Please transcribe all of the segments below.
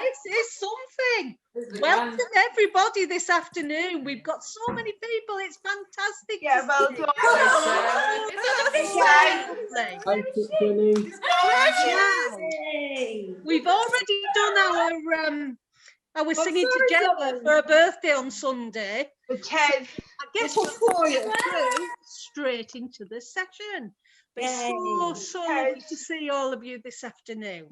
This is something. Welcome everybody this afternoon. We've got so many people. It's fantastic. Yeah, well done. We've already done our singing together for her birthday on Sunday. The 10th. I guess we'll go straight into the session. But it's so lovely to see all of you this afternoon.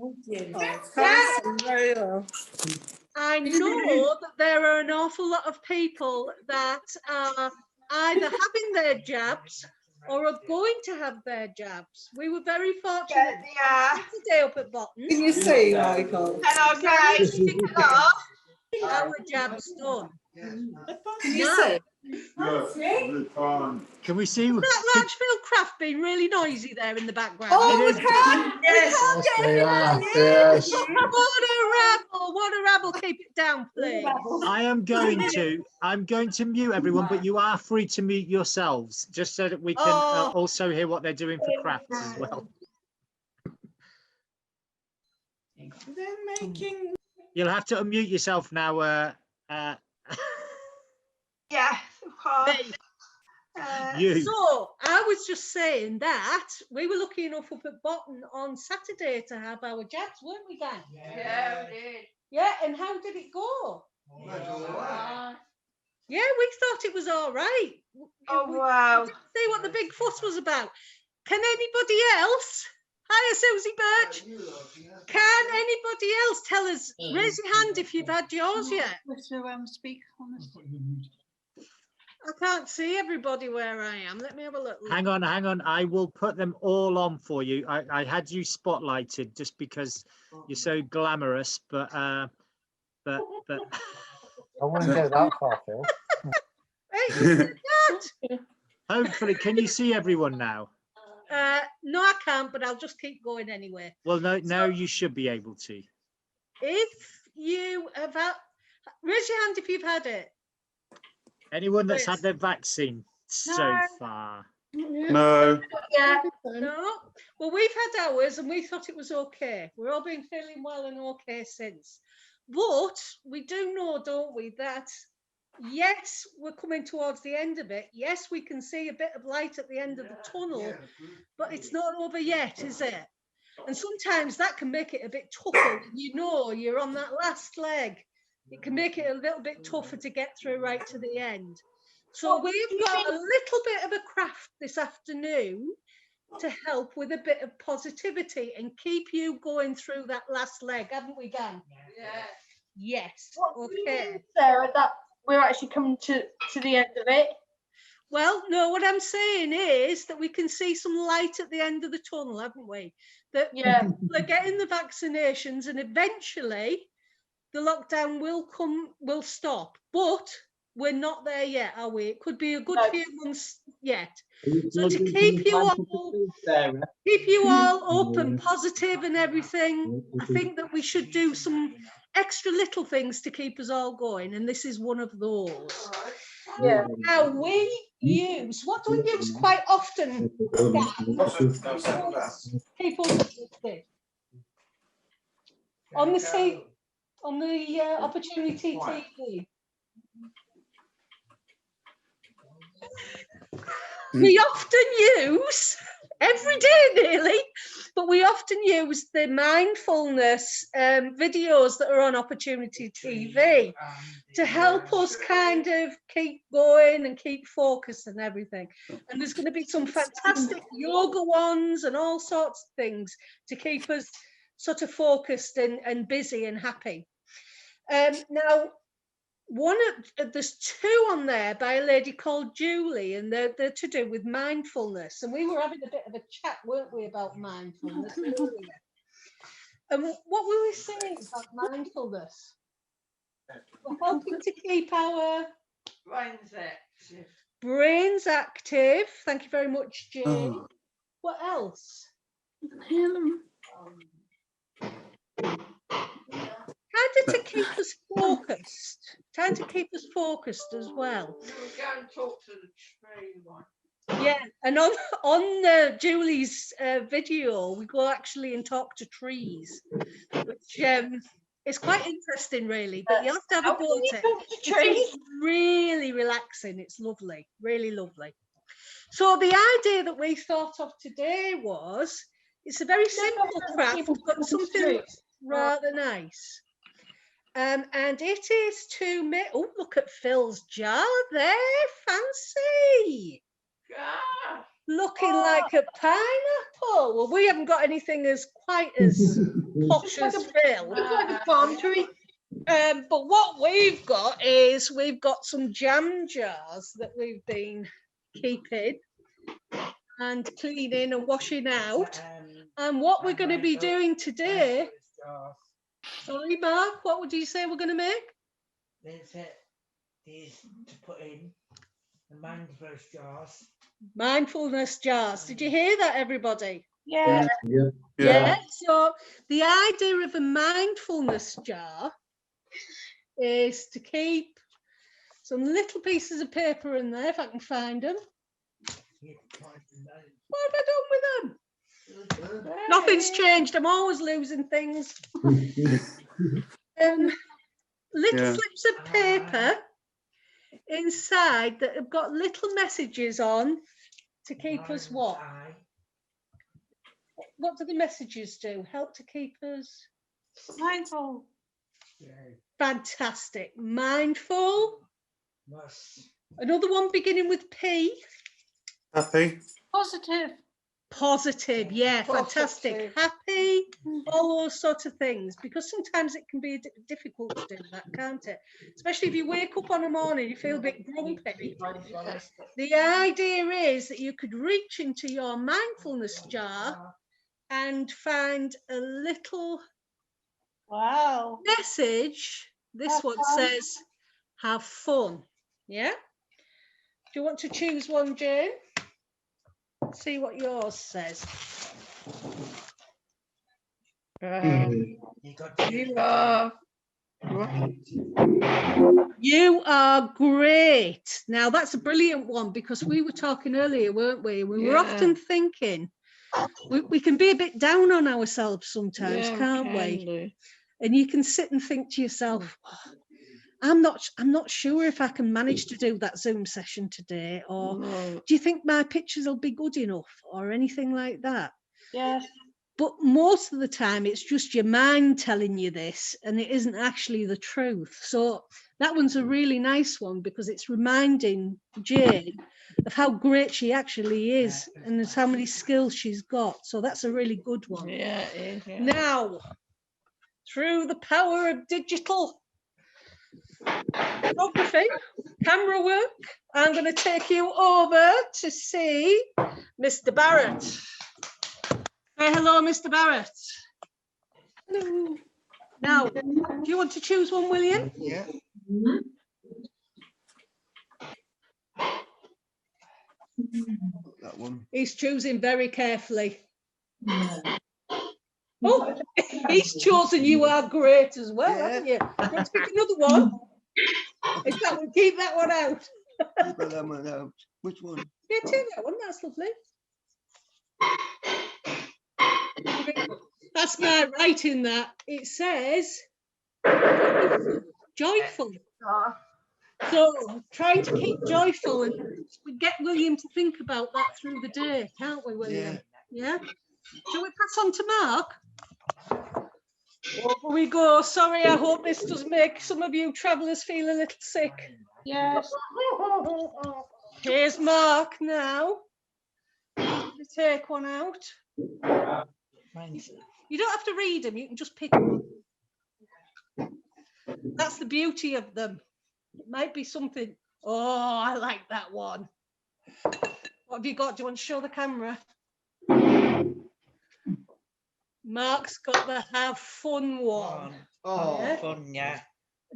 I know that there are an awful lot of people that are either having their jabs or are going to have their jabs. We were very fortunate today up at Botton. Can you see, Michael? Hello, guys. Our jabs done. Can you see? Can we see? That Larchfield Craft being really noisy there in the background. Oh, we can. Yes. Yes. What a rabble. Keep it down, please. I'm going to mute everyone, but you are free to mute yourselves, just so that we can also hear what they're doing for crafts as well. They're making. You'll have to unmute yourself now. Yeah, of course. You. So I was just saying that we were lucky enough up at Botton on Saturday to have our jabs, weren't we, Dan? Yeah, we did. Yeah, and how did it go? Yeah, we thought it was all right. Oh, wow. See what the big fuss was about. Can anybody else? Hiya, Susie Birch. Can anybody else tell us? Raise your hand if you've had yours yet. Speak honestly. I can't see everybody where I am. Let me have a look. Hang on. I will put them all on for you. I had you spotlighted just because you're so glamorous, but I wouldn't go that far, Phil. Hey, hopefully, can you see everyone now? no, I can't, but I'll just keep going anyway. Well, no, you should be able to. If you have had, raise your hand if you've had it. Anyone that's had their vaccine so far? No. Yeah. No. Well, we've had ours and we thought it was okay. We've all been feeling well and okay since. But we do know, don't we, that yes, we're coming towards the end of it. Yes, we can see a bit of light at the end of the tunnel, but it's not over yet, is it? And sometimes that can make it a bit tougher. You know, you're on that last leg. It can make it a little bit tougher to get through right to the end. So we've got a little bit of a craft this afternoon to help with a bit of positivity and keep you going through that last leg, haven't we, Dan? Yeah. Yes. Okay. Sarah, that we're actually coming to the end of it. Well, no, what I'm saying is that we can see some light at the end of the tunnel, haven't we? That people are getting the vaccinations and eventually the lockdown will stop, but we're not there yet, are we? It could be a good few months yet. So to keep you all up and positive and everything, I think that we should do some extra little things to keep us all going, and this is one of those. Yeah. Now we use, what do we use quite often? People on the Opportunity TV. We often use, every day nearly, but we often use the mindfulness videos that are on Opportunity TV to help us kind of keep going and keep focused and everything. And there's going to be some fantastic yoga ones and all sorts of things to keep us sort of focused and busy and happy. Now, there's two on there by a lady called Julie, and they're to do with mindfulness. And we were having a bit of a chat, weren't we, about mindfulness earlier? And what were we saying about mindfulness? We're helping to keep our brains active. Thank you very much, Jane. What else? Kind of to keep us focused. Trying to keep us focused as well. We'll go and talk to the tree one. Yeah, and on Julie's video, we go actually and talk to trees, which It's quite interesting, really, but you have to have a How go can you at it. talk to trees? It's really relaxing. It's lovely, really lovely. So the idea that we thought of today was, it's a very simple craft, but something rather nice. And it is to make, oh, look at Phil's jar there, fancy. Ah, Looking like a pineapple. Well, we haven't got anything as quite as posh as Phil. It's like a palm tree. But what we've got is we've got some jam jars that we've been keeping and cleaning and washing out. And what we're going to be doing today, sorry, Mark, what would you say we're going to make? These to put in the mindfulness jars. Mindfulness jars. Did you hear that, everybody? Yeah. Yeah. So the idea of a mindfulness jar is to keep some little pieces of paper in there, if I can find them. What have I done with them? Nothing's changed. I'm always losing things. Little slips of paper inside that have got little messages on to keep us what? What do the messages do? Help to keep us Mindful. fantastic. Mindful. Another one beginning with P. Happy. Positive. Positive, yeah, fantastic. Happy, all those sort of things, because sometimes it can be difficult to do that, can't it? Especially if you wake up on a morning, you feel a bit grumpy. The idea is that you could reach into your mindfulness jar and find a little message. This one says, have fun. Yeah? Do you want to choose one, Jane? See what yours says. You are great. Now that's a brilliant one, because we were talking earlier, weren't we? We were often thinking we can be a bit down on ourselves sometimes, can't we? And you can sit and think to yourself, oh, I'm not sure if I can manage to do that Zoom session today, or do you think my pictures will be good enough, or anything like that? Yes. But most of the time it's just your mind telling you this, and it isn't actually the truth. So that one's a really nice one, because it's reminding Jane of how great she actually is and how many skills she's got. So that's a really good one. yeah, it is. Yeah. Now, through the power of digital photography, camera work, I'm going to take you over to see Mr. Barrett. Say hello, Mr. Barrett. Hello. Now, do you want to choose one, William? Yeah. That one. He's choosing very carefully. Oh, he's chosen you are great as well, haven't you? Want to pick another one? Is that one, keep that one out. Put that one out. Which one? Yeah, take that one, that's lovely. That's my writing that. It says joyful. So trying to keep joyful, and we get William to think about that through the day, can't we, William? Yeah. Shall we pass on to Mark? Over we go. Sorry, I hope this does make some of you travellers feel a little sick. Yes. Here's Mark now. Take one out. You don't have to read them, you can just pick one. That's the beauty of them. It might be something. Oh, I like that one. What have you got? Do you want to show the camera? Mark's got the have fun one. Oh, Yeah. fun, yeah.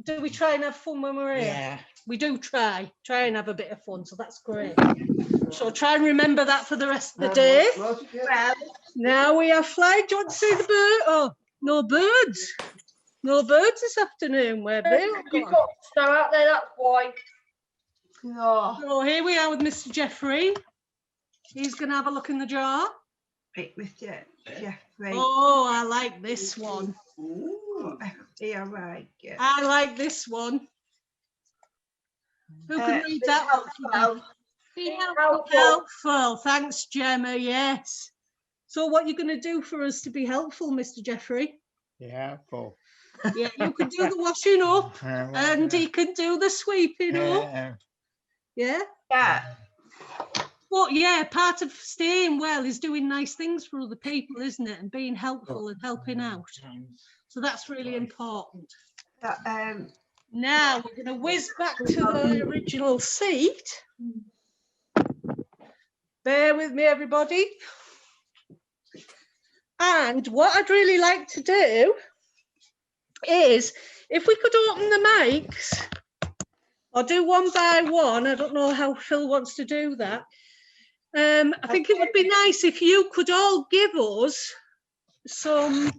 Do we try and have fun when we're here? Yeah. We do try and have a bit of fun, so that's great. So try and remember that for the rest of the day. Well, Now we are flying. Do you want to see the bird? Oh, no birds. No birds this afternoon. Where have they all you've gone? got snow out there, that's why. Oh, So here we are with Mr. Jeffrey. He's going to have a look in the jar. Pick with Jeffrey. Oh, I like this one. Oh, yeah, right. Yeah. I like this one. Who can read that one for me? Be helpful. Helpful. Thanks, Gemma. Yes. So what are you going to do for us to be helpful, Mr. Jeffrey? Yeah, full. Yeah, you can do the washing up and he can do the sweeping up. Yeah? Yeah. But yeah, part of staying well is doing nice things for other people, isn't it? And being helpful and helping out. So that's really important. Now we're going to whiz back to the original seat. Bear with me, everybody. And what I'd really like to do is, if we could open the mics, or do one by one. I don't know how Phil wants to do that. I think it would be nice if you could all give us some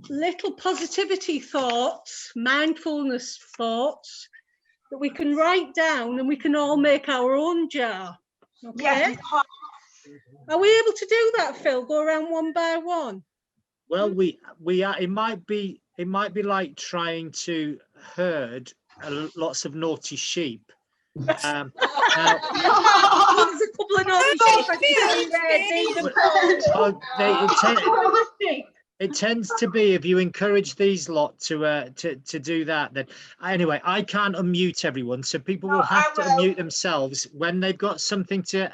little positivity thoughts, mindfulness thoughts that we can write down and we can all make our own jar. Okay? Yes. Are we able to do that, Phil? Go around one by one? Well, we are. It might be like trying to herd lots of naughty sheep. Now, there's a couple of naughty sheep I can see there. it tends to be, if you encourage these lot to do that, then anyway, I can't unmute everyone, so people will have to unmute themselves when they've got something to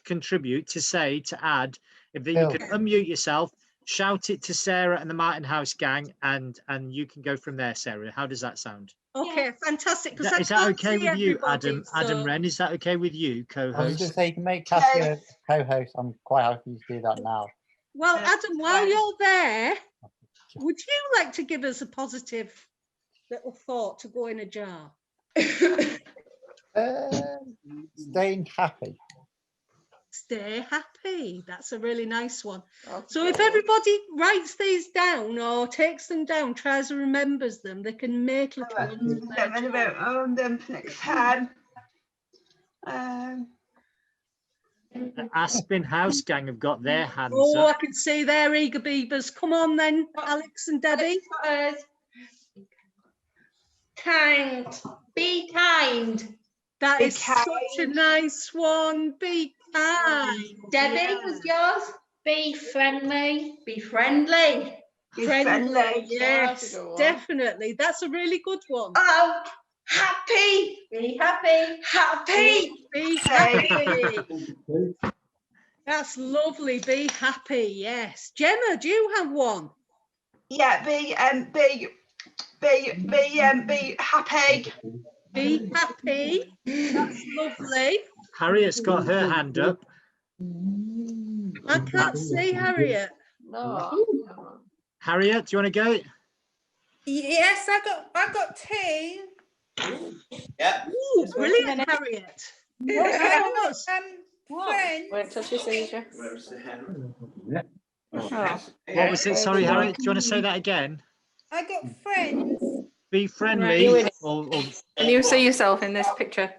contribute, to say, to add. If you can unmute yourself, shout it to Sarah and the Martin House gang, and you can go from there, Sarah. How does that sound? Okay, fantastic. Is that okay with you, Adam? Adam Wren, is that okay with you, I was co-host? going to say, you can make Cassie a co-host. I'm quite happy to do that now. Well, Adam, while you're there, would you like to give us a positive little thought to go in a jar? Staying happy. Stay happy. That's a really nice one. Okay. So if everybody writes these down or takes them down, tries and remembers them, they can make little ones. Next time. Aspen House gang have got their hands up. up. I can see their eager beavers. Come on then, Alex and Debbie. Kind. Be kind. That is such a nice one. Be kind. Debbie, was yours? Be friendly. Be friendly. Friendly. Yes, definitely. That's a really good one. Oh, happy. Be happy. Happy. Be happy. That's lovely. Be happy. Yes. Gemma, do you have one? Yeah. Be happy. Be happy. That's lovely. Harriet's got her hand up. I can't see Harriet. No. Harriet, do you want to go? Yes, I got two. Yeah. Ooh, brilliant, Harriet. Friends. Wait till she sees you. Oh. What was it? Sorry, Harriet. Do you want to say that again? I got friends. Be friendly. Right. Or Can you see yourself in this picture?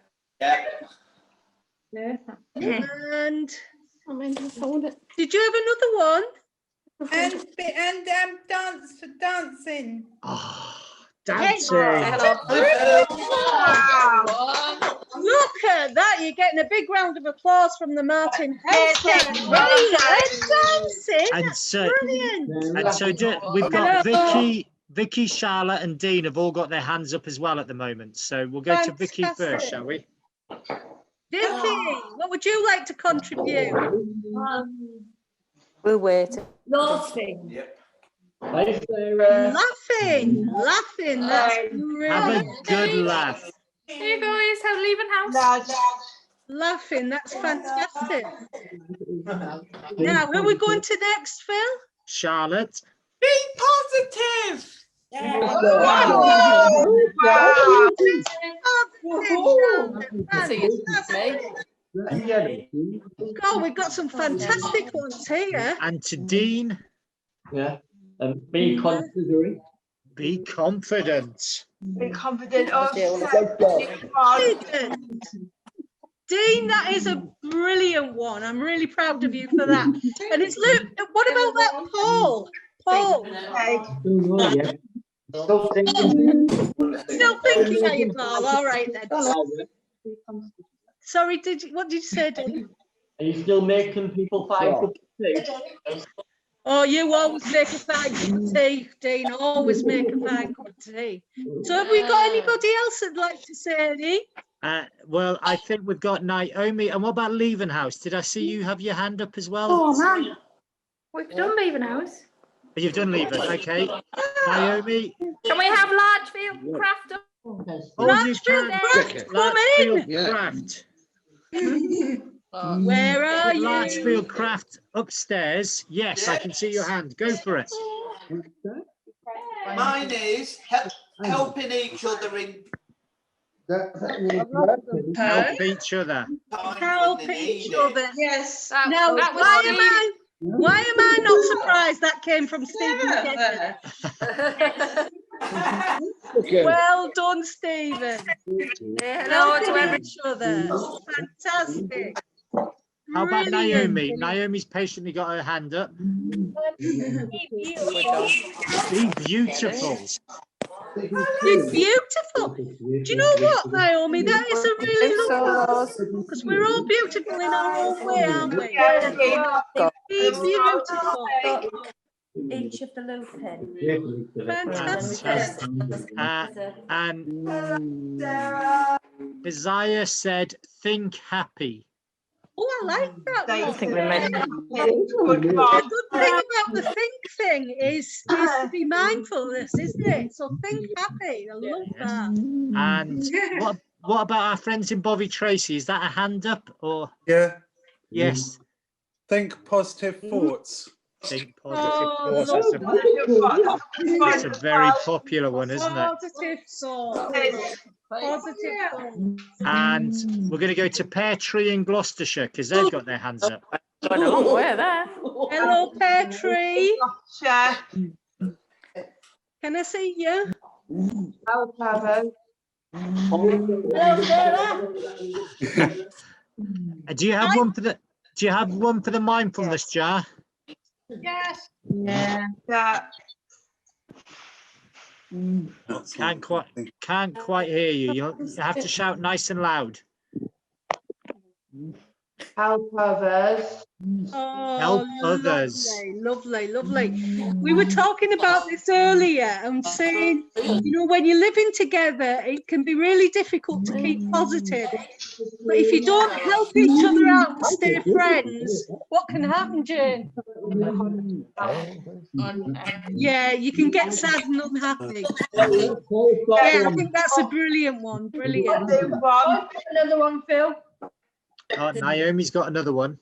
Yeah. And I mean, just hold it. did you have another one? And dancing. oh, dancing. Hello. Look at that. You're getting a big round of applause from the Martin House. Dancing. And so, Brilliant. and so we've got Vicky, Charlotte, and Dean have all got their hands up as well at the moment. So we'll go to Vicky first, shall we? Vicky, what would you like to contribute? We'll wait. Laughing. Yep. Laughing. That's Have a brilliant. good laugh. Here you guys, have leaving house. Laughing. That's fantastic. Now, who are we going to next, Phil? Charlotte. Be positive. See you, me. God, we've got some fantastic ones here. And to Dean. Yeah. Be considering. Be confident. Be confident. Brilliant. Dean, that is a brilliant one. I'm really proud of you for that. And it's Luke. What about that Paul? Paul, Yeah. Still thinking. still thinking, are you, Paul? All right then. Sorry, what did you say, Dean? Are you still making people fight for tea? Oh, you always make a fine cup of tea, Dean. Always make a fine cup of tea. So have we got anybody else that'd like to say any? Well, I think we've got Naomi. And what about Leaving House? Did I see you have your hand up as well? Oh man, we've done Leaving House. Oh, you've done Leaving. Okay. Naomi. Can we have Larchfield Craft up? Oh, you can. Come in. Craft. Where are you? Larchfield Craft upstairs. Yes, I can see your hand. Go for it. Mine is helping each other in Help each other. Help each other. Yes. Now, that was why am I not surprised that came from Stephen Kennedy? Well done, Stephen. Hello to Helping everyone. each other. Fantastic. How about Brilliant. Naomi? Naomi's patiently got her hand up. Be beautiful. Be beautiful. Be beautiful. Do you know what, Naomi? That is a really lovely, because we're all beautiful in our own way, aren't we? Be beautiful. Each of the little pins. Fantastic. And Isaiah said, think happy. Oh, I like that. I one. think we made The good thing about the think thing is to be mindfulness, isn't it? So think happy. I love that. And what about our friends in Bovey Tracy? Is that a hand up or? Yeah. Yes. Think positive thoughts. Think positive Oh, thoughts. It's a very popular one, isn't it? positive thought. Positive thought. And we're going to go to Pear Tree in Gloucestershire because they've got their hands up. Going a long way there. Hello, Pear Tree. Can I see you? Hello, Bravo. Hello, Sarah. Do you have one for the? Do you have one for the mindfulness jar? Yes. Yeah. Can't quite hear you. You have to shout nice and loud. Help others. Oh, Help others. Lovely, lovely. We were talking about this earlier and saying, you know, when you're living together, it can be really difficult to keep positive. But if you don't help each other out and stay friends, what can happen, Jane? Yeah, you can get sad and unhappy. Yeah, I think that's a brilliant one. Brilliant. Another one, Phil. Oh, Naomi's got another one.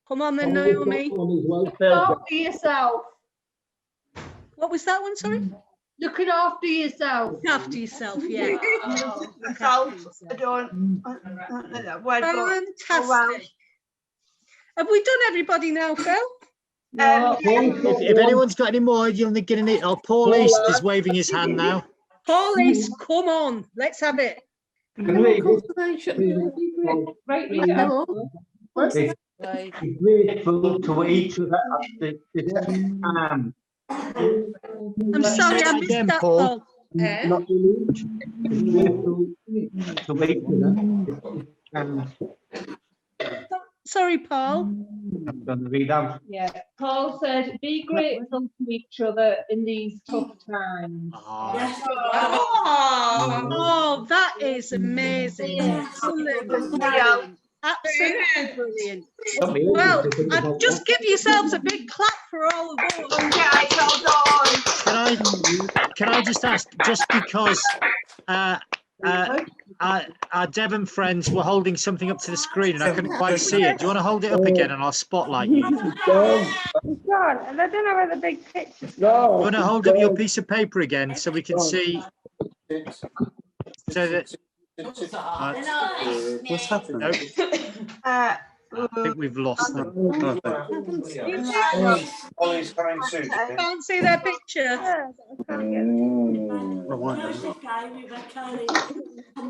Come on then, Naomi. After yourself. What was that one, sorry? Looking after yourself. Look after yourself, yeah. Fantastic. Have we done everybody now, Phil? If anyone's got any more, you'll get in it. Oh, Paul East is waving his hand now. Paul East, come on, let's have it. Grateful to each other at the time. I'm sorry, I missed that, Paul. Not grateful to each other. Sorry, Paul. I'm going to read out. Yeah. Paul said, be grateful to each other in these tough times. Oh, that is amazing. Absolutely brilliant. Absolutely brilliant. Well, just give yourselves a big clap for all of those. Can I just ask, just because our Devon friends were holding something up to the screen and I couldn't quite see it. Do you want to hold it up again and I'll spotlight you? God, and I don't know where the big picture. You want to hold up your piece of paper again so we can see? So that. What's happening? Nope. I think we've lost them. Ollie's coming soon. I can't see their picture.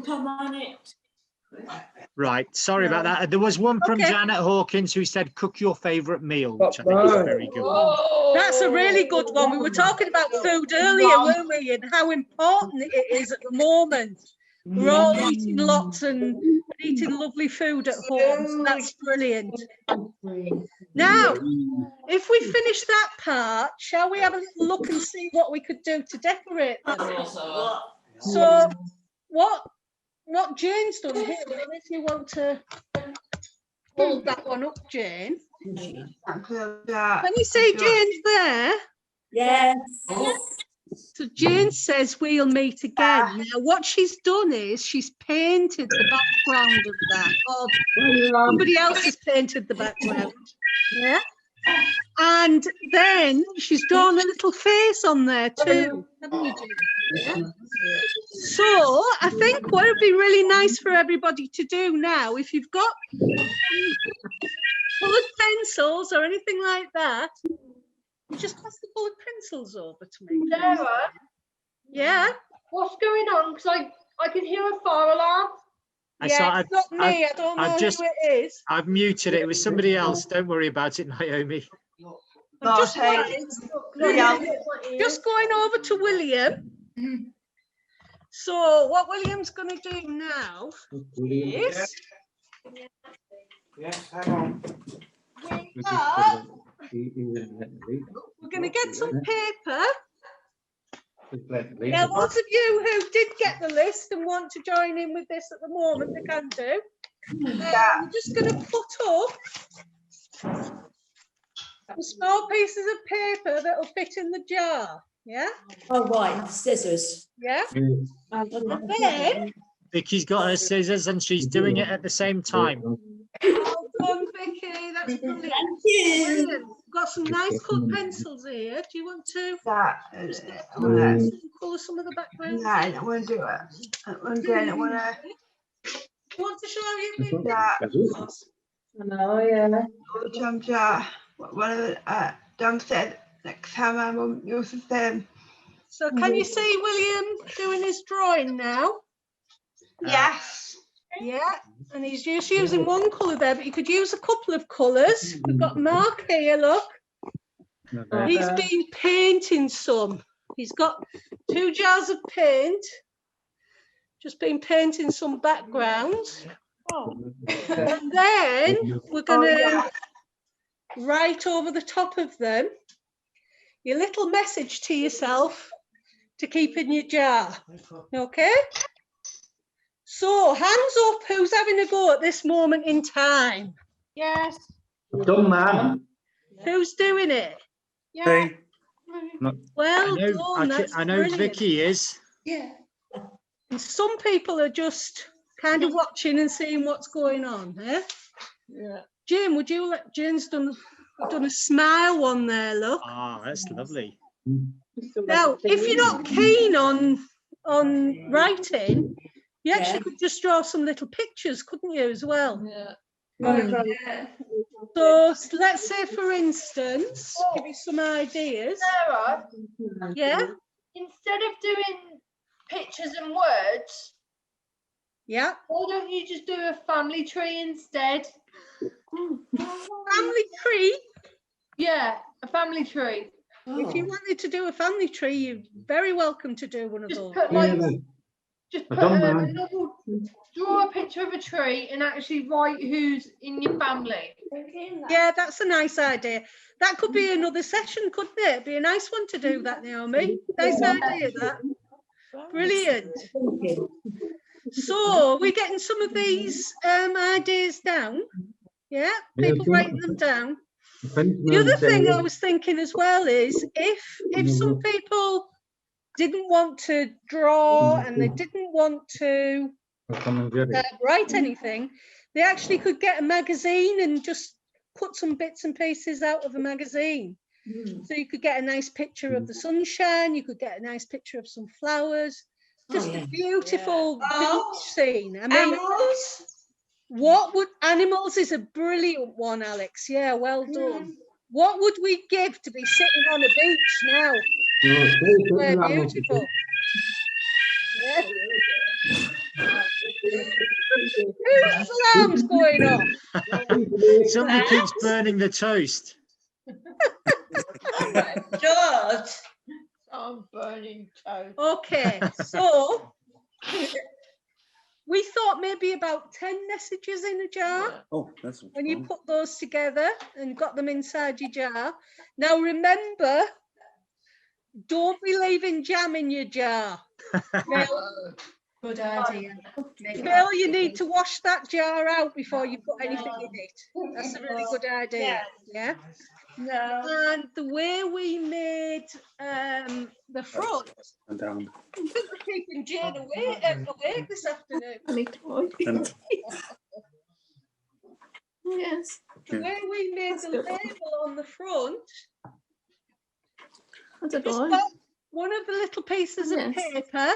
Come on it. Right, sorry about that. There was one from Okay. Janet Hawkins who said, cook your favourite meal, which I think is a very good one. That's a really good one. We were talking about food earlier, weren't we? And how important it is at the moment. We're all eating lots and eating lovely food at home. So that's brilliant. Now, if we finish that part, shall we have a little look and see what we could do to decorate them? So, what Jane's done here, if you want to pull that one up, Jane. Can you see Jane's there? Yes. So Jane says we'll meet again. Now what she's done is she's painted the background of that. Or somebody else has painted the background. Yeah. And then she's drawn a little face on there too, haven't you, Jane? Yeah. So I think what would be really nice for everybody to do now, if you've got coloured pencils or anything like that, you just pass the coloured pencils over to me. Sarah, Yeah. what's going on? Because I can hear a fire alarm. It's not me. I don't know who it is. I've muted it. It was somebody else. Don't worry about it, Naomi. I'm just going over to William. So what William's going to do now is Yes, hang on. we're going to get some paper. Now, those of you who did get the list and want to join in with this at the moment, they can do. I'm just going to put up some small pieces of paper that will fit in the jar. Yeah? Oh, right, scissors. Yeah? And then... Vicky's got her scissors and she's doing it at the same time. Well done, Vicky. That's brilliant. Thank you. Brilliant. Got some nice coloured pencils here. Do you want to colour some of the background? No, I don't want to do it. I don't want to do it. I want to. You want to show you? Oh, yeah. One of the Dom said next time my mum uses them. So can you see William doing his drawing now? Yes. Yeah, and he's just using one colour there, but you could use a couple of colours. We've got Mark here, look. He's been painting some. He's got 2 jars of paint. Just been painting some backgrounds. And then we're going to write over the top of them your little message to yourself to keep in your jar. Okay? So, hands up, who's having a go at this moment in time? Yes. Done, man. Who's doing it? Yeah. Well done, that's I know brilliant. Vicky is. Yeah. And some people are just kind of watching and seeing what's going on. Eh? Yeah. Jane, would you let Jane's done a smile one there, look. Ah, that's lovely. Now, if you're not keen on writing, you actually could just draw some little pictures, couldn't you, as well? Yeah. So let's say, for instance, give you some ideas. Sarah, Yeah. instead of doing pictures and words, Yeah. why don't you just do a family tree instead? Family tree. Yeah, a family tree. If you wanted to do a family tree, you're very welcome to do one of Just those. put just put draw a picture of a tree and actually write who's in your family. Yeah, that's a nice idea. That could be another session, couldn't it? Be a nice one to do that, Naomi. Nice idea, that. Brilliant. So we're getting some of these ideas down. Yeah, people writing them down. The other thing I was thinking as well is if some people didn't want to draw and they didn't want to write anything, they actually could get a magazine and just put some bits and pieces out of a magazine. So you could get a nice picture of the sunshine, you could get a nice picture of some flowers, just a beautiful beach scene. I mean, animals is a brilliant one, Alex. Yeah, well done. What would we give to be sitting on a beach now? They're beautiful. Yeah. Whose alarm's going off? Somebody keeps burning the toast. George. I'm burning toast. Okay, so we thought maybe about 10 messages in a jar. Oh, that's When you fun. put those together and got them inside your jar. Now remember, don't be leaving jam in your jar. Good idea. Bill, you need to wash that jar out before you put anything in it. That's a really good idea. Yeah. No. And the way we made the front, And down. I think we're keeping Jane awake this afternoon. And Yes. The way we made the label on the front, That's a just good got one of the little pieces of paper,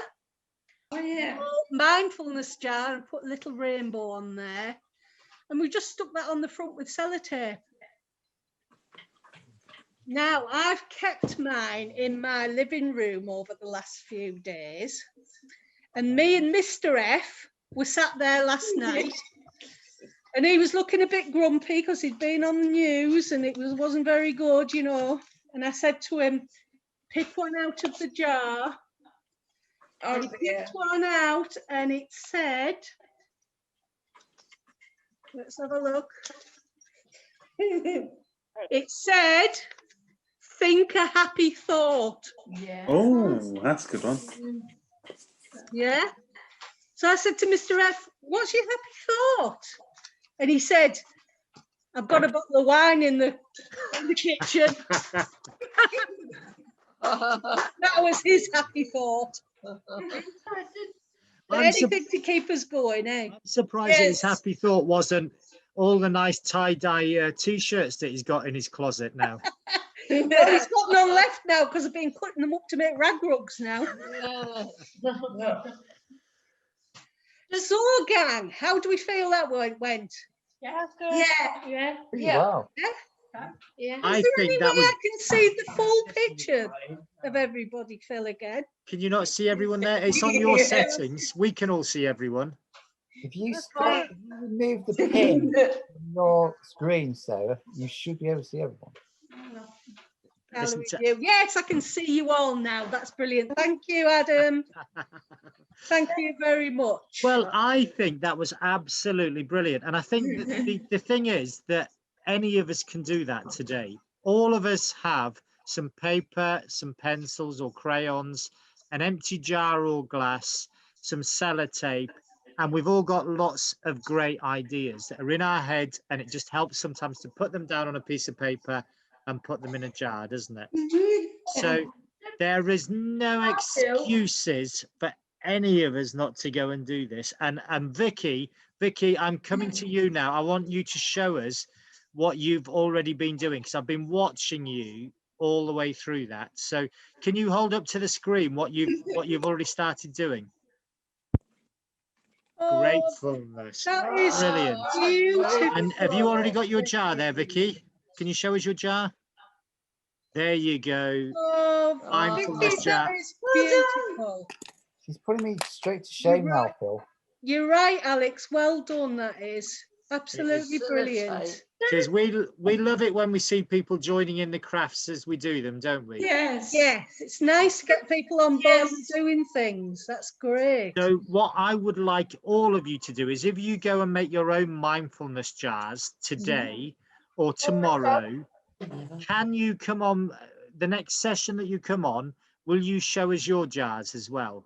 mindfulness jar, and put a little rainbow on there. And we just stuck that on the front with sellotape. Now, I've kept mine in my living room over the last few days. And me and Mr. F were sat there last night. And he was looking a bit grumpy because he'd been on the news and it wasn't very good, you know. And I said to him, pick one out of the jar. And he picked one out and it said, let's have a look. It said, think a happy thought. Yeah. oh, that's a good one. Yeah. So I said to Mr. F, what's your happy thought? And he said, I've got a bottle of wine in the kitchen. That was his happy thought. Anything to keep us going, eh? I'm surprised that his happy thought wasn't all the nice tie-dye t-shirts that he's got in his closet now. Well, he's got none left now because I've been cutting them up to make rag rugs now. So, gang, how do we feel that went? Yeah. Wow. Yeah. I Is there think any that way was- I can see the full picture of everybody, Phil, again? Can you not see everyone there? It's on your settings. We can all see everyone. If you remove the pin from your screen, Sarah, you should be able to see everyone. Listen to- Yes, I can see you all now. That's brilliant. Thank you, Adam. Thank you very much. Well, I think that was absolutely brilliant. And I think that the thing is that any of us can do that today. All of us have some paper, some pencils or crayons, an empty jar or glass, some sellotape, and we've all got lots of great ideas that are in our head, and it just helps sometimes to put them down on a piece of paper and put them in a jar, doesn't it? So there is no excuses for any of us not to go and do this. And Vicky, I'm coming to you now. I want you to show us what you've already been doing, because I've been watching you all the way through that. So can you hold up to the screen what you've already started doing? Gratefulness. That is brilliant. beautiful. And have you already got your jar there, Vicky? Can you show us your jar? There you go. Mindfulness Vicky, jar. that is beautiful. She's putting me straight to shame now, Phil. You're right, Alex. Well done. That is absolutely brilliant. Because we love it when we see people joining in the crafts as we do them, don't we? Yes. Yes. It's nice to get people on board and doing things. That's great. So what I would like all of you to do is, if you go and make your own mindfulness jars today or tomorrow, can you come on the next session that you come on? Will you show us your jars as well?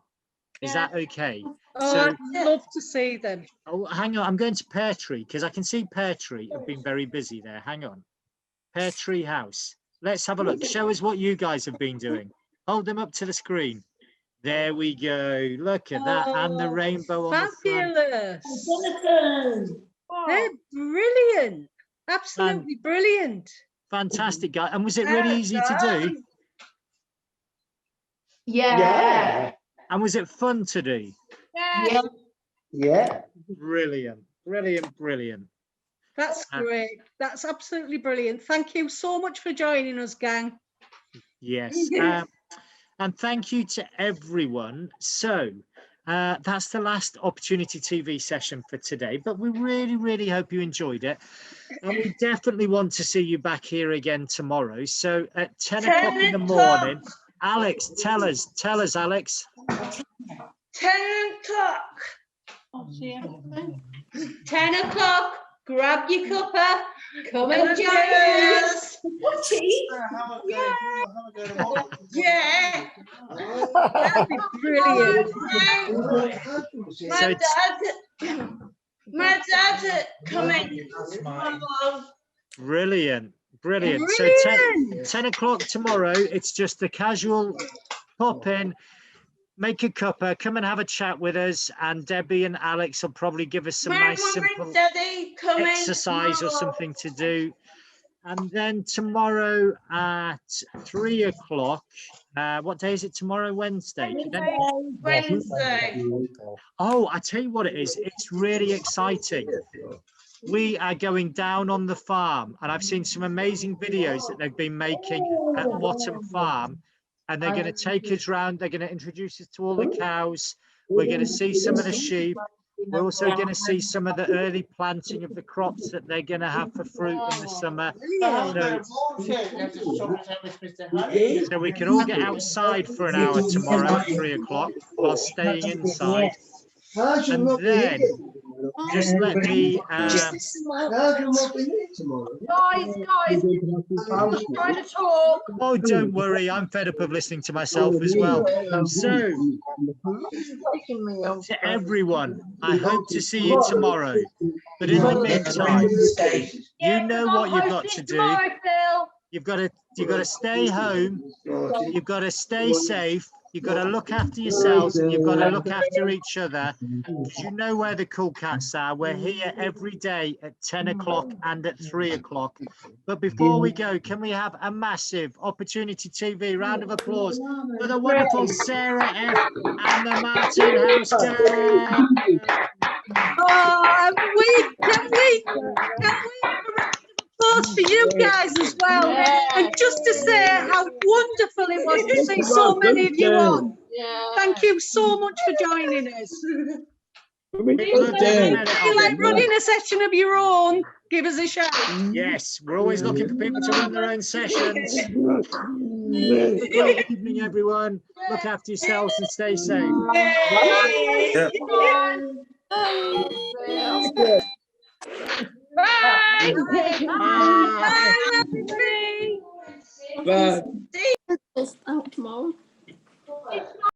Is that okay? Oh, So, I'd love to see them. oh, hang on, I'm going to Pear Tree because I can see Pear Tree have been very busy there. Hang on. Pear Tree House. Let's have a look. Show us what you guys have been doing. Hold them up to the screen. There we go. Look at that. And the rainbow on the front. They're brilliant. Absolutely brilliant. Fantastic, guy. And was it really easy to do? Yeah. And was it fun to do? Yeah. Yeah. Brilliant. Brilliant. Brilliant. That's great. That's absolutely brilliant. Thank you so much for joining us, gang. Yes. And thank you to everyone. So That's the last Opportunity TV session for today, but we really hope you enjoyed it. And we definitely want to see you back here again tomorrow. So at 10 o'clock in the morning, Alex, tell us, Alex. 10 o'clock. 10 o'clock. Grab your cuppa. Come and join us. Yeah. That'd be brilliant. My dad coming. Brilliant. So 10 o'clock tomorrow, it's just a casual pop in, make a cuppa, come and have a chat with us, and Debbie and Alex will probably give us some nice simple exercise or something to do. And then tomorrow at 3 o'clock, what day is it tomorrow? Wednesday. Wednesday. Oh, I tell you what it is. It's really exciting. We are going down on the farm, and I've seen some amazing videos that they've been making at Watton Farm, and they're going to take us round. They're going to introduce us to all the cows. We're going to see some of the sheep. We're also going to see some of the early planting of the crops that they're going to have for fruit in the summer. So we can all get outside for an hour tomorrow at 3 o'clock while staying inside. And then just let me Guys, I'm just trying to talk. oh, don't worry, I'm fed up of listening to myself as well. So to everyone, I hope to see you tomorrow, but in the meantime, you know what you've got to do. You've got to stay home, you've got to stay safe, you've got to look after yourselves, and you've got to look after each other, because you know where the cool cats are. We're here every day at 10 o'clock and at 3 o'clock. But before we go, can we have a massive Opportunity TV round of applause for the wonderful Sarah F. and the Martin House Gang? Oh, can we applause for you guys as well? And just to say how wonderful it was to see so many of you on. Thank you so much for joining us. If you like running a session of your own, give us a shout. Yes, we're always looking for people to run their own sessions. Good evening, everyone. Look after yourselves and stay safe. Yeah. Bye. Bye. Out tomorrow.